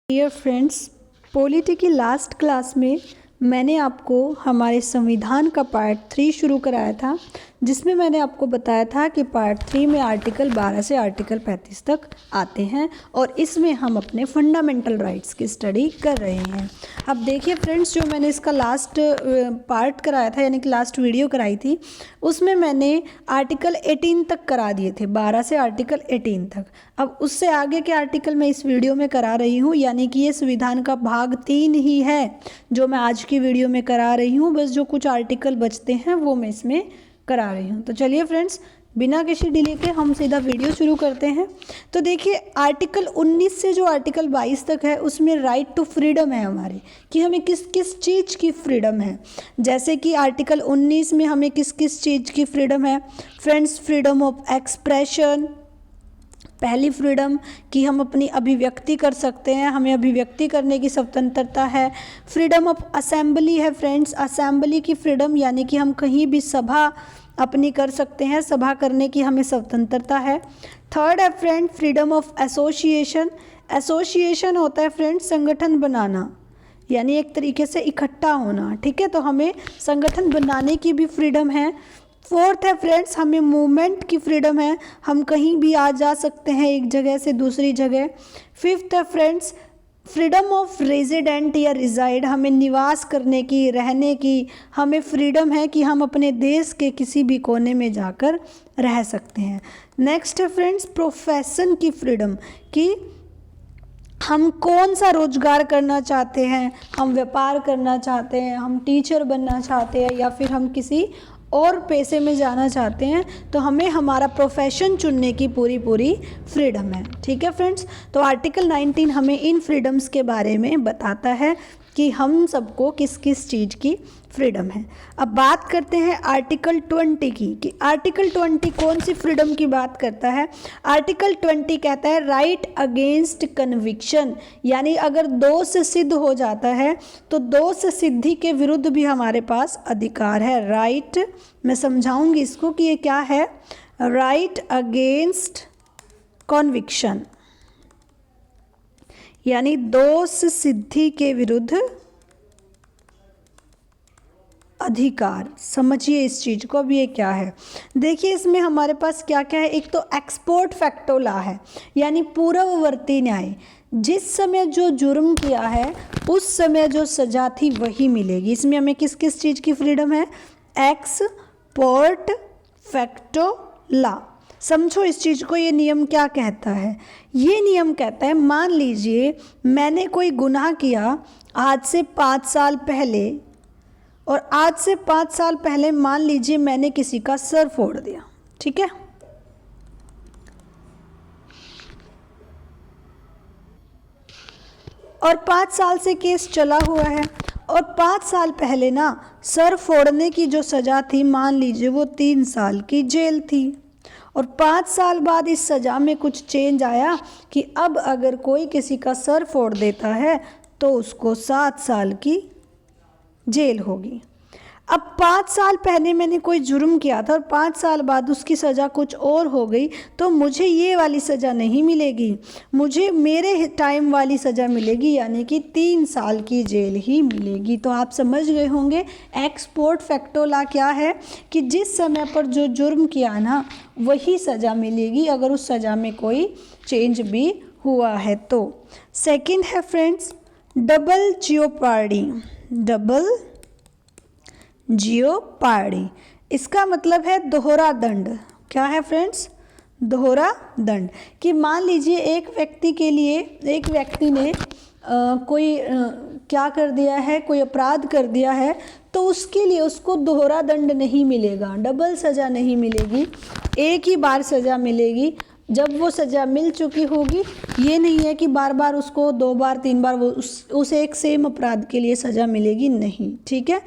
Dear friends, polity की last class में मैंने आपको हमारे संविधान का पार्ट 3 शुरू कराया था, जिसमें मैंने आपको बताया था कि पार्ट 3 में आर्टिकल 12 से आर्टिकल 35 तक आते हैं और इसमें हम अपने फंडामेंटल राइट्स की स्टडी कर रहे हैं। अब देखिए फ्रेंड्स, जो मैंने इसका लास्ट पार्ट कराया था यानी कि लास्ट वीडियो कराई थी, उसमें मैंने आर्टिकल 18 तक करा दिए थे, 12 से आर्टिकल 18 तक। अब उससे आगे के आर्टिकल मैं इस वीडियो में करा रही हूँ, यानी कि ये संविधान का भाग 3 ही है जो मैं आज की वीडियो में करा रही हूँ। बस जो कुछ आर्टिकल बचते हैं वो मैं इसमें करा रही हूँ। तो चलिए फ्रेंड्स, बिना किसी डिले के हम सीधा वीडियो शुरू करते हैं। तो देखिए, आर्टिकल 19 से जो आर्टिकल 22 तक है उसमें राइट टू फ्रीडम है हमारी, कि हमें किस किस चीज़ की फ्रीडम है। जैसे कि आर्टिकल 19 में हमें किस किस चीज़ की फ्रीडम है फ्रेंड्स? फ्रीडम ऑफ एक्सप्रेशन, पहली फ्रीडम कि हम अपनी अभिव्यक्ति कर सकते हैं, हमें अभिव्यक्ति करने की स्वतंत्रता है। फ्रीडम ऑफ असेंबली है फ्रेंड्स, असेंबली की फ्रीडम, यानी कि हम कहीं भी सभा अपनी कर सकते हैं, सभा करने की हमें स्वतंत्रता है। थर्ड है friend freedom of association, association होता है फ्रेंड्स संगठन बनाना, यानी एक तरीके से इकट्ठा होना, ठीक है। तो हमें संगठन बनाने की भी फ्रीडम है। फोर्थ है फ्रेंड्स हमें मूवमेंट की फ्रीडम है, हम कहीं भी आ जा सकते हैं एक जगह से दूसरी जगह। फिफ्थ है फ्रेंड्स फ्रीडम ऑफ रेजिडेंट या रिजाइड, हमें निवास करने की, रहने की हमें फ्रीडम है कि हम अपने देश के किसी भी कोने में जाकर रह सकते हैं। नेक्स्ट है फ्रेंड्स प्रोफेशन की फ्रीडम, कि हम कौन सा रोजगार करना चाहते हैं, हम व्यापार करना चाहते हैं, हम टीचर बनना चाहते हैं, या फिर हम किसी और पेशे में जाना चाहते हैं, तो हमें हमारा प्रोफेशन चुनने की पूरी फ्रीडम है, ठीक है फ्रेंड्स। तो आर्टिकल 19 हमें इन फ्रीडम्स के बारे में बताता है कि हम सबको किस किस चीज़ की फ्रीडम है। अब बात करते हैं आर्टिकल 20 की, कि आर्टिकल 20 कौन सी फ्रीडम की बात करता है। आर्टिकल 20 कहता है राइट अगेंस्ट कन्विक्शन, यानी अगर दोष सिद्ध हो जाता है तो दोष सिद्धि के विरुद्ध भी हमारे पास अधिकार है। राइट, मैं समझाऊंगी इसको कि ये क्या है। राइट अगेंस्ट कन्विक्शन यानी दोष सिद्धि के विरुद्ध अधिकार। समझिए इस चीज़ को, अब ये क्या है। देखिए इसमें हमारे पास क्या क्या है। एक तो एक्सपोर्ट फैक्टो लॉ है, यानी पूर्ववर्ती न्याय, जिस समय जो जुर्म किया है उस समय जो सजा थी वही मिलेगी। इसमें हमें किस किस चीज़ की फ्रीडम है? Export facto law. समझो इस चीज़ को, ये नियम क्या कहता है। ये नियम कहता है, मान लीजिए मैंने कोई गुनाह किया आज से 5 साल पहले, और आज से 5 साल पहले मान लीजिए मैंने किसी का सर फोड़ दिया, ठीक है। और 5 साल से केस चला हुआ है, और 5 साल पहले ना सर फोड़ने की जो सज़ा थी, मान लीजिए वो 3 साल की जेल थी, और 5 साल बाद इस सज़ा में कुछ चेंज आया कि अब अगर कोई किसी का सर फोड़ देता है तो उसको 7 साल की जेल होगी। अब 5 साल पहले मैंने कोई जुर्म किया था और 5 साल बाद उसकी सज़ा कुछ और हो गई, तो मुझे ये वाली सज़ा नहीं मिलेगी, मुझे मेरे टाइम वाली सज़ा मिलेगी, यानी कि 3 साल की जेल ही मिलेगी। तो आप समझ गए होंगे एक्सपोर्ट फैक्टो लॉ क्या है, कि जिस समय पर जो जुर्म किया ना वही सज़ा मिलेगी अगर उस सज़ा में कोई चेंज भी हुआ है तो। सेकंड है friends double jeopardy, double jeopardy, इसका मतलब है दोहरा दंड। क्या है फ्रेंड्स? दोहरा दंड। कि मान लीजिए एक व्यक्ति के लिए, एक व्यक्ति ने क्या कर दिया है, कोई अपराध कर दिया है, तो उसके लिए उसको दोहरा दंड नहीं मिलेगा, डबल सज़ा नहीं मिलेगी, एक ही बार सज़ा मिलेगी। जब वो सज़ा मिल चुकी होगी, ये नहीं है कि बार बार उसको 2 बार 3 बार वो उस एक सेम अपराध के लिए सज़ा मिलेगी, नहीं, ठीक है।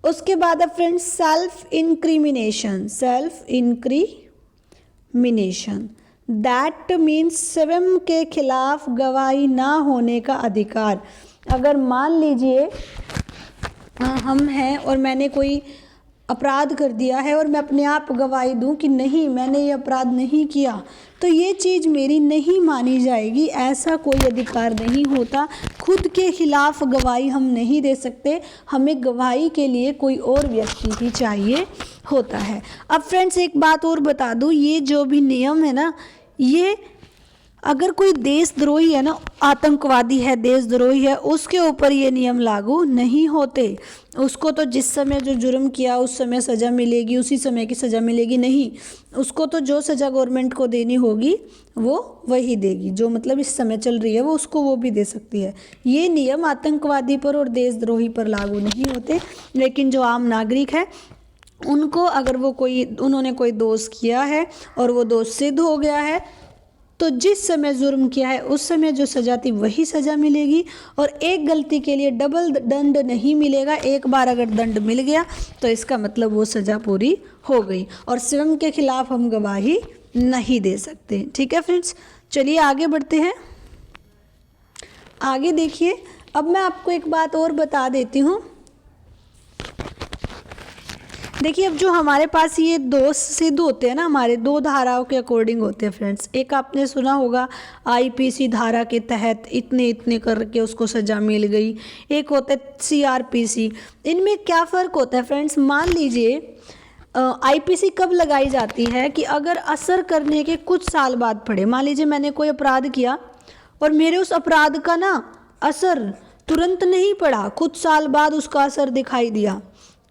उसके बाद है friends self incrimination, self incrimination, that means स्वयं के खिलाफ गवाही ना होने का अधिकार। अगर मान लीजिए हम हैं और मैंने कोई अपराध कर दिया है और मैं अपने आप गवाही दूं कि नहीं मैंने ये अपराध नहीं किया, तो ये चीज़ मेरी नहीं मानी जाएगी, ऐसा कोई अधिकार नहीं होता। खुद के खिलाफ गवाही हम नहीं दे सकते, हमें गवाही के लिए कोई और व्यक्ति ही चाहिए होता है। अब फ्रेंड्स एक बात और बता दूं, ये जो भी नियम है ना, ये अगर कोई देशद्रोही है ना, आतंकवादी है, देशद्रोही है, उसके ऊपर ये नियम लागू नहीं होते। उसको तो जिस समय जो जुर्म किया उस समय सज़ा मिलेगी, उसी समय की सज़ा मिलेगी, नहीं, उसको तो जो सज़ा गवर्नमेंट को देनी होगी वो वही देगी, जो मतलब इस समय चल रही है वो उसको वो भी दे सकती है। ये नियम आतंकवादी पर और देशद्रोही पर लागू नहीं होते। लेकिन जो आम नागरिक है उनको अगर उन्होंने कोई दोष किया है और वो दोष सिद्ध हो गया है, तो जिस समय जुर्म किया है उस समय जो सज़ा थी वही सज़ा मिलेगी। और एक गलती के लिए डबल दंड नहीं मिलेगा। एक बार अगर दंड मिल गया तो इसका मतलब वो सज़ा पूरी हो गई और स्वयं के खिलाफ हम गवाही नहीं दे सकते। ठीक है फ्रेंड्स, चलिए आगे बढ़ते हैं। आगे देखिए, अब मैं आपको एक बात और बता देती हूँ। देखिए, अब जो हमारे पास ये दोष सिद्ध होते हैं ना, हमारे दो धाराओं के अकॉर्डिंग होते हैं फ्रेंड्स। एक आपने सुना होगा आईपीसी धारा के तहत इतने इतने करके उसको सज़ा मिल गई, एक होता है सीआरपीसी। इनमें क्या फ़र्क होता है फ्रेंड्स? मान लीजिए आईपीसी कब लगाई जाती है कि अगर असर करने के कुछ साल बाद पड़े। मान लीजिए मैंने कोई अपराध किया और मेरे उस अपराध का ना असर तुरंत नहीं पड़ा, कुछ साल बाद उसका असर दिखाई दिया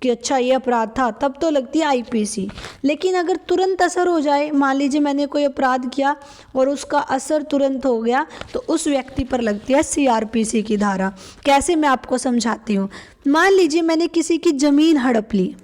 कि अच्छा ये अपराध था, तब तो लगती है आईपीसी। लेकिन अगर तुरंत असर हो जाए, मान लीजिए मैंने कोई अपराध किया और उसका असर तुरंत हो गया, तो उस व्यक्ति पर लगती है सीआरपीसी की धारा। कैसे, मैं आपको समझाती हूँ। मान लीजिए मैंने किसी की ज़मीन हड़प ली,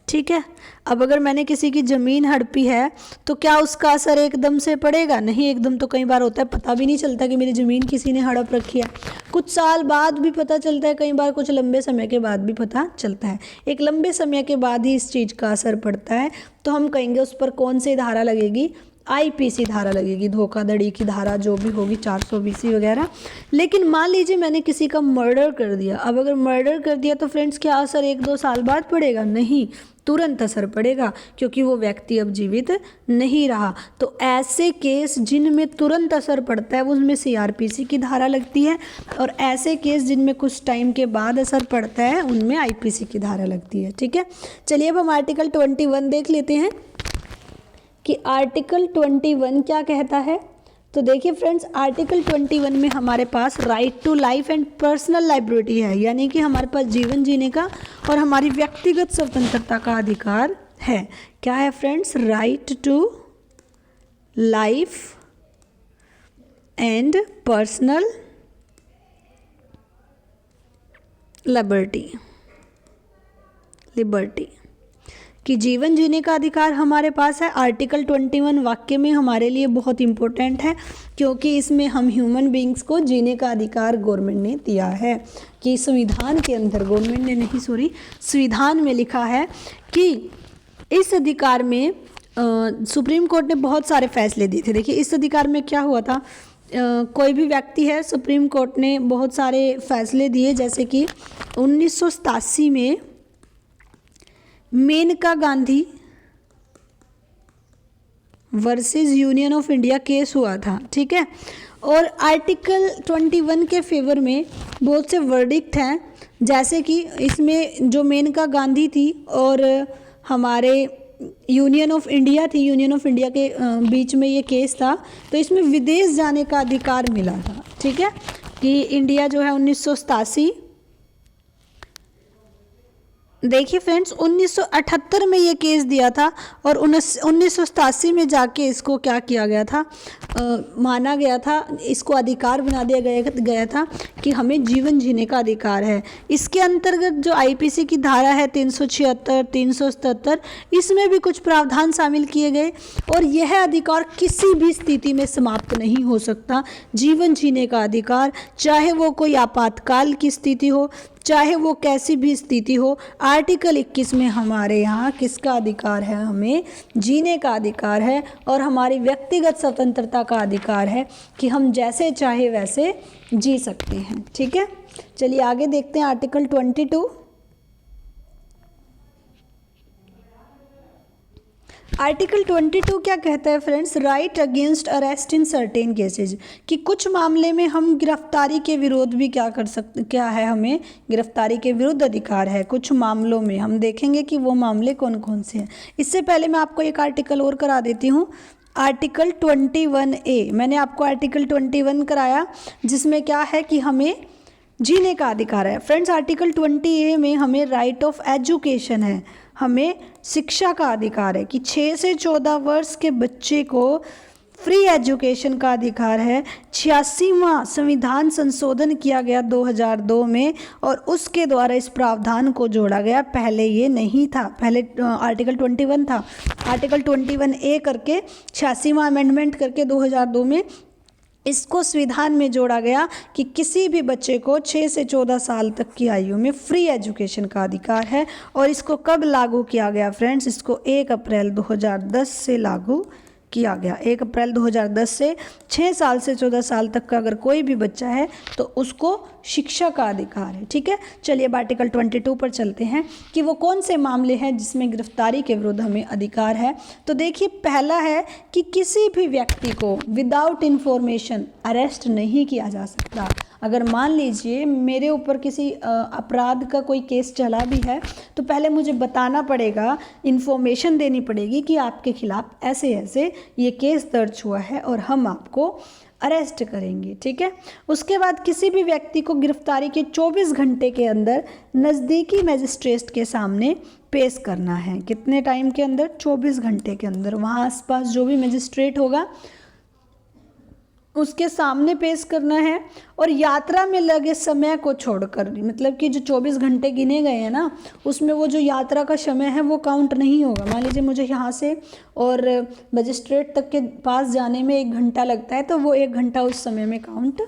ठीक है। अब अगर मैंने किसी की ज़मीन हड़पी है तो क्या उसका असर एकदम से पड़ेगा? नहीं, एकदम तो कई बार होता है पता भी नहीं चलता कि मेरी ज़मीन किसी ने हड़प रखी है। कुछ साल बाद भी पता चलता है, कई बार कुछ लंबे समय के बाद भी पता चलता है। एक लंबे समय के बाद ही इस चीज़ का असर पड़ता है, तो हम कहेंगे उस पर कौन सी धारा लगेगी? आईपीसी धारा लगेगी, धोखाधड़ी की धारा जो भी होगी, 420 वगैरह। लेकिन मान लीजिए मैंने किसी का मर्डर कर दिया। अब अगर मर्डर कर दिया तो फ्रेंड्स क्या असर 1-2 साल बाद पड़ेगा? नहीं, तुरंत असर पड़ेगा, क्योंकि वो व्यक्ति अब जीवित नहीं रहा। तो ऐसे केस जिनमें तुरंत असर पड़ता है उसमें सीआरपीसी की धारा लगती है, और ऐसे केस जिनमें कुछ टाइम के बाद असर पड़ता है उनमें आईपीसी की धारा लगती है। ठीक है, चलिए अब हम आर्टिकल 21 देख लेते हैं कि आर्टिकल 21 क्या कहता है। तो देखिए फ्रेंड्स, आर्टिकल 21 में हमारे पास right to life and personal liability है, यानी कि हमारे पास जीवन जीने का और हमारी व्यक्तिगत स्वतंत्रता का अधिकार है। क्या है friends? Right to life and personal liberty कि जीवन जीने का अधिकार हमारे पास है। आर्टिकल 21 वाक्य में हमारे लिए बहुत इम्पोर्टेंट है, क्योंकि इसमें हम ह्यूमन बींग्स को जीने का अधिकार गवर्नमेंट ने दिया है। कि संविधान के अंदर, गवर्नमेंट ने नहीं, सॉरी, संविधान में लिखा है कि इस अधिकार में सुप्रीम कोर्ट ने बहुत सारे फैसले दिए थे। देखिए इस अधिकार में क्या हुआ था, कोई भी व्यक्ति है, सुप्रीम कोर्ट ने बहुत सारे फैसले दिए, जैसे कि 1987 में Maneka Gandhi versus union of India case हुआ था। ठीक है, और आर्टिकल 21 के फेवर में बहुत से वर्डिक्ट हैं, जैसे कि इसमें जो मेनका गांधी थी और हमारे यूनियन ऑफ इंडिया थी, यूनियन ऑफ इंडिया के बीच में ये केस था, तो इसमें विदेश जाने का अधिकार मिला था। ठीक है, कि इंडिया जो है 1987, देखिए फ्रेंड्स 1978 में ये केस दिया था और 1987 में जाके इसको क्या किया गया था, माना गया था, इसको अधिकार बना दिया गया था कि हमें जीवन जीने का अधिकार है। इसके अंतर्गत जो आईपीसी की धारा है 376, 377, इसमें भी कुछ प्रावधान शामिल किए गए और यह अधिकार किसी भी स्थिति में समाप्त नहीं हो सकता। जीवन जीने का अधिकार, चाहे वो कोई आपातकाल की स्थिति हो, चाहे वो कैसी भी स्थिति हो। आर्टिकल 21 में हमारे यहाँ किसका अधिकार है? हमें जीने का अधिकार है और हमारी व्यक्तिगत स्वतंत्रता का अधिकार है कि हम जैसे चाहे वैसे जी सकते हैं। ठीक है, चलिए आगे देखते हैं आर्टिकल 22। आर्टिकल 22 क्या कहता है friends? Right against arrest in certain cases, कि कुछ मामले में हम गिरफ्तारी के विरोध भी क्या कर सकते, क्या है, हमें गिरफ्तारी के विरुद्ध अधिकार है कुछ मामलों में। हम देखेंगे कि वो मामले कौन कौन से हैं। इससे पहले मैं आपको एक आर्टिकल और करा देती हूँ, आर्टिकल 21A। मैंने आपको आर्टिकल 21 कराया जिसमें क्या है कि हमें जीने का अधिकार है। फ्रेंड्स, आर्टिकल 20A में हमें राइट ऑफ एजुकेशन है, हमें शिक्षा का अधिकार है कि 6 से 14 वर्ष के बच्चे को फ्री एजुकेशन का अधिकार है। 86वां संविधान संशोधन किया गया 2002 में और उसके द्वारा इस प्रावधान को जोड़ा गया। पहले ये नहीं था, पहले आर्टिकल 21 था। आर्टिकल 21A करके 86वां अमेंडमेंट करके 2002 में इसको संविधान में जोड़ा गया कि किसी भी बच्चे को 6 से 14 साल तक की आयु में फ्री एजुकेशन का अधिकार है। और इसको कब लागू किया गया फ्रेंड्स? इसको 1 अप्रैल 2010 से लागू किया गया। 1 अप्रैल 2010 से 6 साल से 14 साल तक का अगर कोई भी बच्चा है तो उसको शिक्षा का अधिकार है। ठीक है, चलिए अब आर्टिकल 22 पर चलते हैं कि वो कौन से मामले हैं जिसमें गिरफ्तारी के विरुद्ध हमें अधिकार है। तो देखिए, पहला है कि किसी भी व्यक्ति को विदाउट इन्फॉर्मेशन अरेस्ट नहीं किया जा सकता। अगर मान लीजिए मेरे ऊपर किसी अपराध का कोई केस चला भी है तो पहले मुझे बताना पड़ेगा, इन्फॉर्मेशन देनी पड़ेगी कि आपके खिलाफ ऐसे ऐसे ये केस दर्ज हुआ है और हम आपको अरेस्ट करेंगे। ठीक है, उसके बाद किसी भी व्यक्ति को गिरफ्तारी के 24 घंटे के अंदर नज़दीकी मजिस्ट्रेट के सामने पेश करना है। कितने टाइम के अंदर? 24 घंटे के अंदर। वहाँ आसपास जो भी मजिस्ट्रेट होगा उसके सामने पेश करना है। और यात्रा में लगे समय को छोड़कर, मतलब कि जो 24 घंटे गिने गए हैं ना, उसमें वो जो यात्रा का समय है वो काउंट नहीं होगा। मान लीजिए मुझे यहाँ से और मजिस्ट्रेट तक के पास जाने में 1 घंटा लगता है तो वो 1 घंटा उस समय में काउंट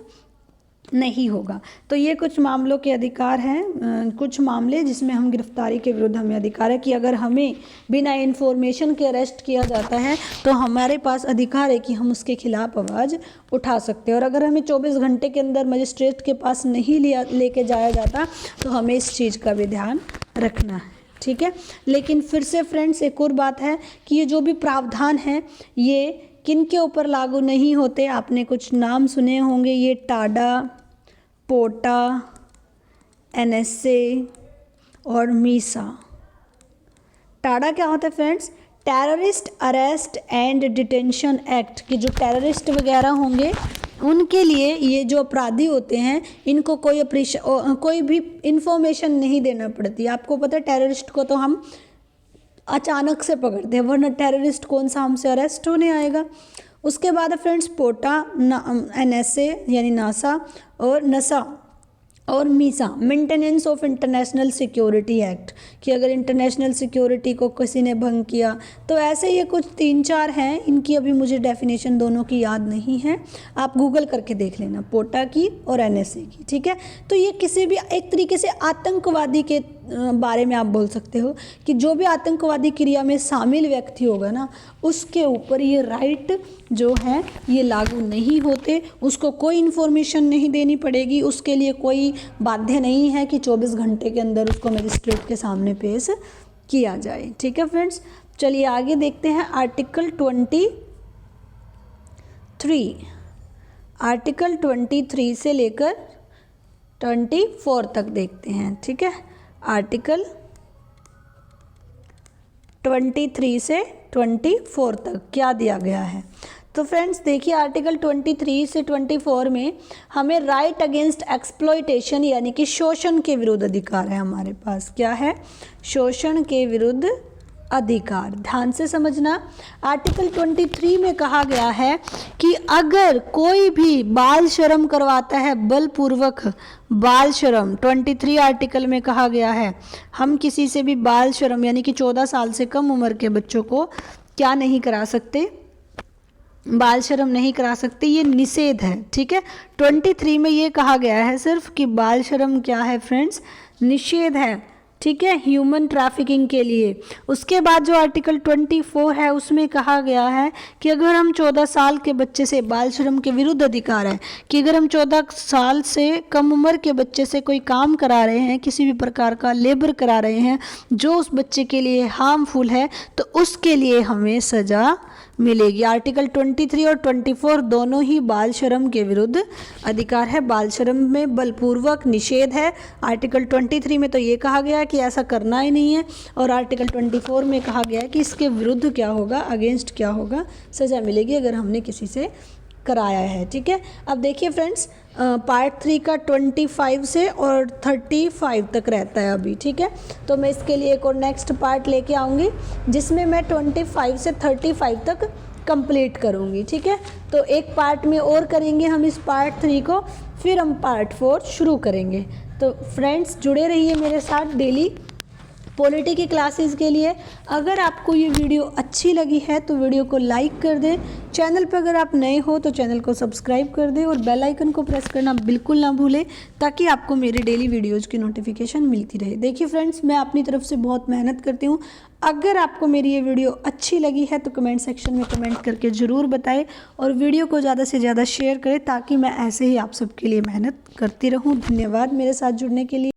नहीं होगा। तो ये कुछ मामलों के अधिकार हैं, कुछ मामले जिसमें हम गिरफ्तारी के विरुद्ध हमें अधिकार है कि अगर हमें बिना इन्फॉर्मेशन के अरेस्ट किया जाता है तो हमारे पास अधिकार है कि हम उसके खिलाफ आवाज़ उठा सकते हैं। और अगर हमें 24 घंटे के अंदर मजिस्ट्रेट के पास नहीं लेके जाया जाता तो हमें इस चीज़ का भी ध्यान रखना है। ठीक है, लेकिन फिर से फ्रेंड्स एक और बात है कि ये जो भी प्रावधान हैं ये किन के ऊपर लागू नहीं होते। आपने कुछ नाम सुने होंगे, ये टाडा, पोटा, NSA और मीसा। टाडा क्या होता है friends? Terrorist arrest and detention act, कि जो टेररिस्ट वगैरह होंगे उनके लिए ये जो अपराधी होते हैं इनको कोई भी इंफॉर्मेशन नहीं देना पड़ती। आपको पता है टेररिस्ट को तो हम अचानक से पकड़ते हैं, वरना टेररिस्ट कौन सा हमसे अरेस्ट होने आएगा। उसके बाद फ्रेंड्स पोटा, NSA यानी नासा और नसा और Misa, maintenance of international security act, कि अगर इंटरनेशनल सिक्योरिटी को किसी ने भंग किया तो ऐसे ये कुछ 3-4 हैं। इनकी अभी मुझे डेफिनेशन दोनों की याद नहीं है, आप गूगल करके देख लेना, पोटा की और NSA की। ठीक है, तो ये किसी भी एक तरीके से आतंकवादी के बारे में आप बोल सकते हो कि जो भी आतंकवादी क्रिया में शामिल व्यक्ति होगा ना उसके ऊपर ये राइट जो है ये लागू नहीं होते। उसको कोई इन्फॉर्मेशन नहीं देनी पड़ेगी, उसके लिए कोई बाध्य नहीं है कि 24 घंटे के अंदर उसको मजिस्ट्रेट के सामने पेश किया जाए। ठीक है फ्रेंड्स, चलिए आगे देखते हैं आर्टिकल 23। आर्टिकल 23 से लेकर 24 तक देखते हैं। ठीक है, आर्टिकल 23 से 24 तक क्या दिया गया है। तो फ्रेंड्स देखिए, आर्टिकल 23 से 24 में हमें राइट अगेंस्ट एक्सप्लॉयटेशन यानी कि शोषण के विरुद्ध अधिकार है। हमारे पास क्या है? शोषण के विरुद्ध अधिकार। ध्यान से समझना, आर्टिकल 23 में कहा गया है कि अगर कोई भी बाल श्रम करवाता है, बलपूर्वक बाल श्रम, 23 आर्टिकल में कहा गया है हम किसी से भी बाल श्रम यानी कि 14 साल से कम उम्र के बच्चों को क्या नहीं करा सकते? बाल श्रम नहीं करा सकते, ये निषेध है। ठीक है, 23 में ये कहा गया है सिर्फ कि बाल श्रम क्या है फ्रेंड्स? निषेध है। ठीक है, ह्यूमन ट्रैफिकिंग के लिए। उसके बाद जो आर्टिकल 24 है उसमें कहा गया है कि अगर हम 14 साल के बच्चे से, बाल श्रम के विरुद्ध अधिकार है कि अगर हम 14 साल से कम उम्र के बच्चे से कोई काम करा रहे हैं, किसी भी प्रकार का लेबर करा रहे हैं जो उस बच्चे के लिए हार्मफुल है, तो उसके लिए हमें सज़ा मिलेगी। आर्टिकल 23 और 24 दोनों ही बाल श्रम के विरुद्ध अधिकार है। बाल श्रम में बलपूर्वक निषेध है। आर्टिकल 23 में तो ये कहा गया है कि ऐसा करना ही नहीं है, और आर्टिकल 24 में कहा गया है कि इसके विरुद्ध क्या होगा, अगेंस्ट क्या होगा, सज़ा मिलेगी अगर हमने किसी से कराया है। ठीक है, अब देखिए फ्रेंड्स, पार्ट 3 का 25 से और 35 तक रहता है अभी। ठीक है, तो मैं इसके लिए एक और नेक्स्ट पार्ट लेके आऊँगी जिसमें मैं 25 से 35 तक कंप्लीट करूँगी। ठीक है, तो एक पार्ट में और करेंगे हम इस पार्ट 3 को, फिर हम पार्ट 4 शुरू करेंगे। तो फ्रेंड्स जुड़े रहिए मेरे साथ डेली पॉलिटी की क्लासेस के लिए। अगर आपको ये वीडियो अच्छी लगी है तो वीडियो को लाइक कर दें। चैनल पर अगर आप नए हो तो चैनल को सब्सक्राइब कर दें और बेल आइकन को प्रेस करना बिल्कुल ना भूलें, ताकि आपको मेरे डेली वीडियोज़ की नोटिफिकेशन मिलती रहे। देखिए फ्रेंड्स, मैं अपनी तरफ से बहुत मेहनत करती हूँ। अगर आपको मेरी ये वीडियो अच्छी लगी है तो कमेंट सेक्शन में कमेंट करके ज़रूर बताएं, और वीडियो को ज़्यादा से ज़्यादा शेयर करें ताकि मैं ऐसे ही आप सबके लिए मेहनत करती रहूँ। धन्यवाद मेरे साथ जुड़ने के लिए।